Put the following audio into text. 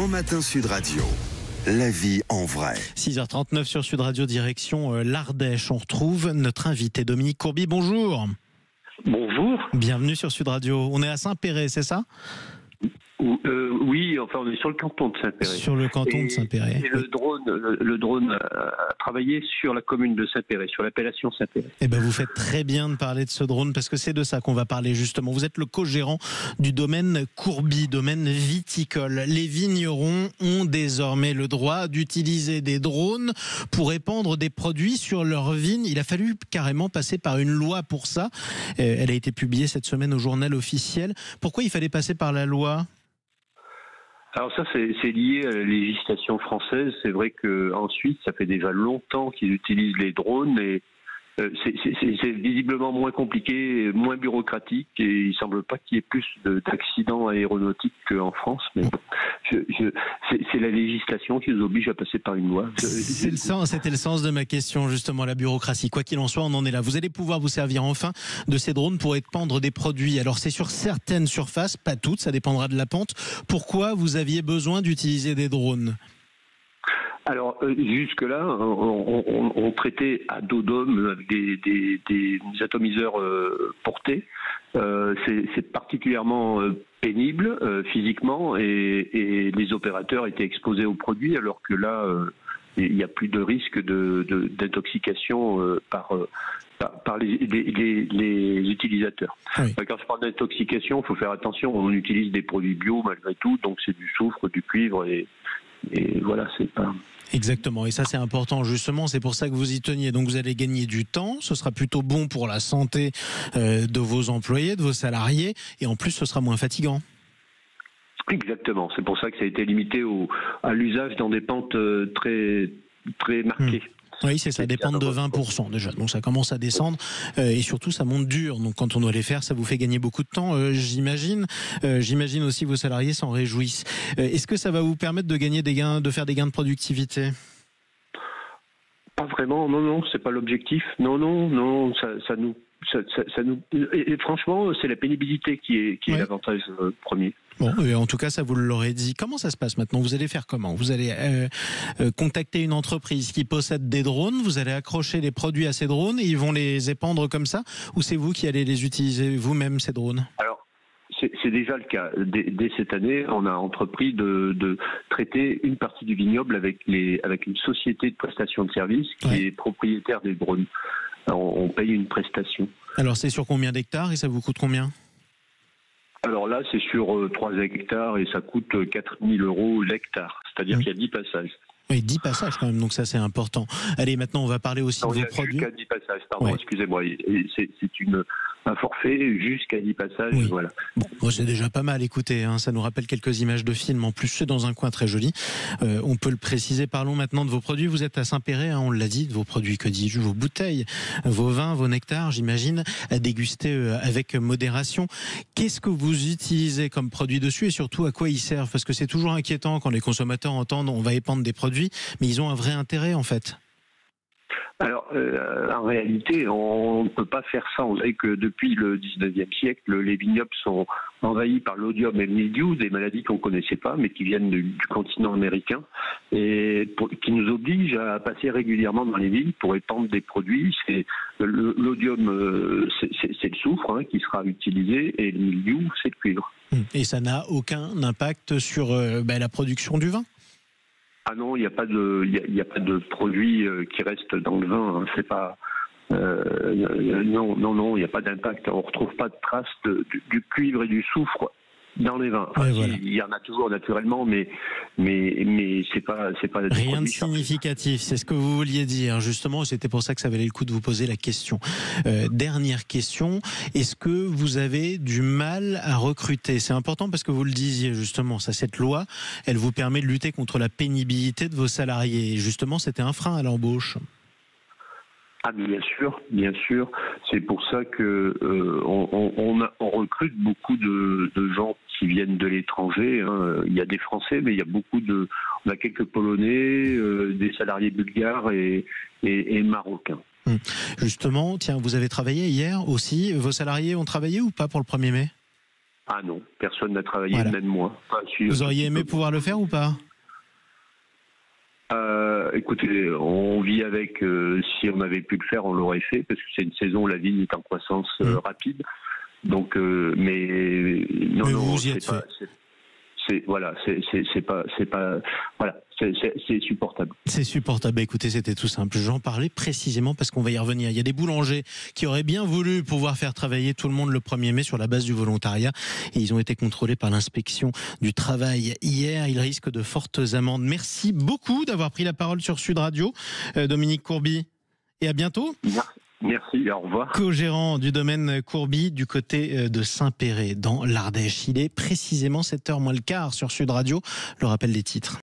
Grand Matin Sud Radio. La vie en vrai. 6h39 sur Sud Radio, direction l'Ardèche. On retrouve notre invité Dominique Courby. Bonjour. Bonjour. Bienvenue sur Sud Radio. On est à Saint-Péray, c'est ça ? Oui, enfin on est sur le canton de Saint-Péray. Sur le canton de Saint-Péray. Et le drone a travaillé sur la commune de Saint-Péray, sur l'appellation Saint-Péray. Eh ben, vous faites très bien de parler de ce drone parce que c'est de ça qu'on va parler justement. Vous êtes le co-gérant du domaine Courby, domaine viticole. Les vignerons ont désormais le droit d'utiliser des drones pour répandre des produits sur leurs vignes. Il a fallu carrément passer par une loi pour ça. Elle a été publiée cette semaine au journal officiel. Pourquoi il fallait passer par la loi ? Alors ça, c'est lié à la législation française. C'est vrai qu'en Suisse, ça fait déjà longtemps qu'ils utilisent les drones et c'est visiblement moins compliqué, moins bureaucratique et il ne semble pas qu'il y ait plus d'accidents aéronautiques qu'en France. Mais c'est la législation qui nous oblige à passer par une loi. C'était le sens de ma question, justement, la bureaucratie. Quoi qu'il en soit, on en est là. Vous allez pouvoir vous servir enfin de ces drones pour épandre des produits. Alors c'est sur certaines surfaces, pas toutes, ça dépendra de la pente. Pourquoi vous aviez besoin d'utiliser des drones ? Alors jusque-là, on traitait à dos d'homme avec des atomiseurs portés. C'est particulièrement pénible physiquement et les opérateurs étaient exposés aux produits alors que là, il n'y a plus de risque d'intoxication par les utilisateurs. Oui. Quand je parle d'intoxication, il faut faire attention, on utilise des produits bio malgré tout, donc c'est du soufre, du cuivre et voilà, c'est pas... Exactement, et ça c'est important justement, c'est pour ça que vous y teniez. Donc vous allez gagner du temps, ce sera plutôt bon pour la santé de vos employés, de vos salariés, et en plus ce sera moins fatigant. Exactement, c'est pour ça que ça a été limité à l'usage dans des pentes très, très marquées. Oui, c'est ça, des pentes de 20% déjà, donc ça commence à descendre et surtout ça monte dur, donc quand on doit les faire, ça vous fait gagner beaucoup de temps, j'imagine. J'imagine aussi vos salariés s'en réjouissent. Est-ce que ça va vous permettre de faire des gains de productivité ? Pas vraiment, non, c'est pas l'objectif. Non, ça nous... Et franchement, c'est la pénibilité qui est l'avantage premier. Bon, en tout cas, ça vous l'aurez dit. Comment ça se passe maintenant ? Vous allez faire comment ? Vous allez contacter une entreprise qui possède des drones, vous allez accrocher les produits à ces drones et ils vont les épandre comme ça ? Ou c'est vous qui allez les utiliser vous-même, ces drones ? Alors, c'est déjà le cas. Dès cette année, on a entrepris de traiter une partie du vignoble avec une société de prestation de services qui est propriétaire des drones. Alors, on paye une prestation. Alors c'est sur combien d'hectares et ça vous coûte combien ? Alors là, c'est sur 3 hectares et ça coûte 4 000 € l'hectare. C'est-à-dire qu'il y a 10 passages. Oui, 10 passages quand même, donc ça c'est important. Allez, maintenant on va parler aussi de vos produits. Jusqu'à 10 passages, pardon, excusez-moi. C'est un forfait jusqu'à 10 passages, voilà. Bon, c'est déjà pas mal, écoutez, ça nous rappelle quelques images de films. En plus, c'est dans un coin très joli. On peut le préciser. Parlons maintenant de vos produits. Vous êtes à Saint-Péray, on l'a dit, de vos produits, que dis-je, vos bouteilles, vos vins, vos nectars, j'imagine, à déguster avec modération. Qu'est-ce que vous utilisez comme produit dessus et surtout à quoi ils servent ? Parce que c'est toujours inquiétant quand les consommateurs entendent on va épandre des produits, mais ils ont un vrai intérêt en fait. Alors, en réalité, on ne peut pas faire ça. On sait que depuis le 19e siècle, les vignobles sont envahis par l'odium et le mildiou, des maladies qu'on ne connaissait pas, mais qui viennent du continent américain, et qui nous obligent à passer régulièrement dans les vignes pour épandre des produits. L'odium, c'est le soufre qui sera utilisé, et le mildiou, c'est le cuivre. Et ça n'a aucun impact sur la production du vin ? Ah non, il n'y a pas de produit qui reste dans le vin. C'est pas non, il n'y a pas d'impact. On retrouve pas de traces du cuivre et du soufre dans les vins. Enfin, voilà. Il y en a toujours naturellement, mais c'est pas rien de significatif. C'est ce que vous vouliez dire justement. C'était pour ça que ça valait le coup de vous poser la question. Dernière question. Est-ce que vous avez du mal à recruter ? C'est important parce que vous le disiez justement. Cette loi, elle vous permet de lutter contre la pénibilité de vos salariés. Et justement, c'était un frein à l'embauche. Ah bien sûr. C'est pour ça que on recrute beaucoup de gens qui viennent de l'étranger. Il y a des Français, mais il y a on a quelques Polonais, des salariés bulgares et marocains. Justement, tiens, vous avez travaillé hier aussi. Vos salariés ont travaillé ou pas pour le 1er mai ? Ah non, personne n'a travaillé, Voilà. même moi. Enfin, Vous auriez aimé pouvoir le faire ou pas? Écoutez, on vit avec. Si on avait pu le faire, on l'aurait fait parce que c'est une saison où la vigne est en croissance rapide. Donc, mais non, Mais non, vous y êtes c'est pas. Voilà, c'est pas. Voilà, c'est supportable. C'est supportable. Écoutez, c'était tout simple. J'en parlais précisément parce qu'on va y revenir. Il y a des boulangers qui auraient bien voulu pouvoir faire travailler tout le monde le 1er mai sur la base du volontariat. Et ils ont été contrôlés par l'inspection du travail hier. Ils risquent de fortes amendes. Merci beaucoup d'avoir pris la parole sur Sud Radio, Dominique Courby. Et à bientôt. Merci, au revoir. Co-gérant du domaine Courby du côté de Saint-Péray dans l'Ardèche. Il est précisément 7h moins le quart sur Sud Radio. Le rappel des titres.